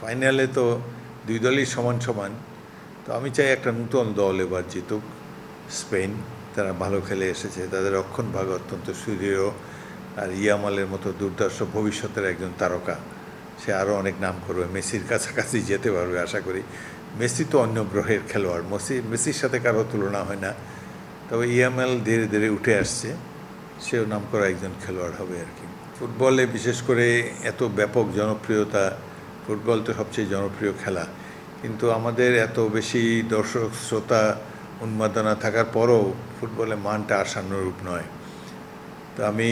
ফাইনালে তো দুই দলই সমান সমান। তো আমি চাই একটা নূতন দল এবার জিতুক। স্পেন, তারা ভালো খেলে এসেছে, তাদের রক্ষণভাগ অত্যন্ত সুদৃঢ়। আর ইয়ামালের মতো দুর্ধর্ষ ভবিষ্যতের একজন তারকা, সে আরও অনেক নাম করবে, মেসির কাছাকাছি যেতে পারবে আশা করি। মেসি তো অন্য গ্রহের খেলোয়াড়, মেসির সাথে কারো তুলনা হয় না। তবে ইয়ামাল ধীরে ধীরে উঠে আসছে, সেও নাম করা একজন খেলোয়াড় হবে আর কি। ফুটবলে বিশেষ করে এত ব্যাপক জনপ্রিয়তা, ফুটবল তো সবচেয়ে জনপ্রিয় খেলা, কিন্তু আমাদের এত বেশি দর্শক শ্রোতা উন্মাদনা থাকার পরও ফুটবলের মানটা আশানুরূপ নয়। তো আমি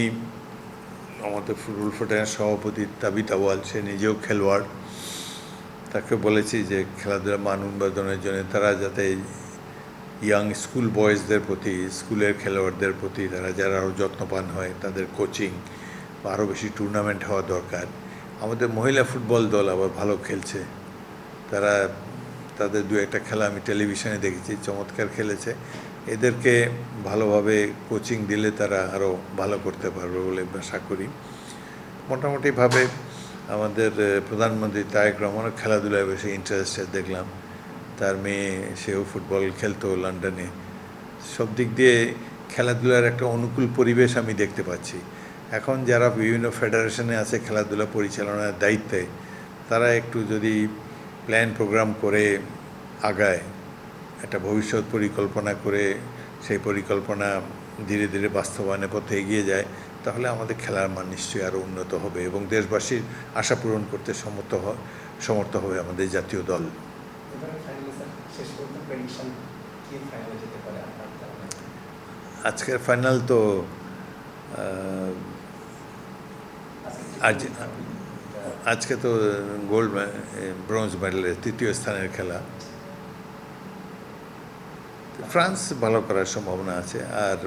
আমাদের ফুটবল ফেডারেশনের সভাপতি তাবিথ আউয়াল, সে নিজেও খেলোয়াড়, তাকে বলেছি যে খেলাধুলার মান উন্মাদনের জন্য তারা যাতে ইয়াং স্কুল বয়েজদের প্রতি, স্কুলের খেলোয়াড়দের প্রতি তারা যারা আরও যত্নবান হয়, তাদের কোচিং বা আরও বেশি টুর্নামেন্ট হওয়া দরকার। আমাদের মহিলা ফুটবল দল আবার ভালো খেলছে, তারা তাদের দু একটা খেলা আমি টেলিভিশনে দেখেছি, চমৎকার খেলেছে। এদেরকে ভালোভাবে কোচিং দিলে তারা আরও ভালো করতে পারবে বলে আশা করি। মোটামুটিভাবে আমাদের প্রধানমন্ত্রী তারেক রহমানও খেলাধুলায় বেশি ইন্টারেস্টেড দেখলাম। তার মেয়ে, সেও ফুটবল খেলতো লন্ডনে। সব দিক দিয়ে খেলাধুলার একটা অনুকূল পরিবেশ আমি দেখতে পাচ্ছি। এখন যারা বিভিন্ন ফেডারেশনে আছে খেলাধুলা পরিচালনার দায়িত্বে, তারা একটু যদি প্ল্যান প্রোগ্রাম করে আগায়, একটা ভবিষ্যৎ পরিকল্পনা করে সেই পরিকল্পনা ধীরে ধীরে বাস্তবায়নের পথে এগিয়ে যায়, তাহলে আমাদের খেলার মান নিশ্চয়ই আরও উন্নত হবে এবং দেশবাসীর আশা পূরণ করতে সমর্থ হবে আমাদের জাতীয় দল। আজকের ফাইনাল তো আজকে তো ব্রোঞ্জ মেডেলের তৃতীয় স্থানের খেলা। ফ্রান্স ভালো করার সম্ভাবনা আছে। আর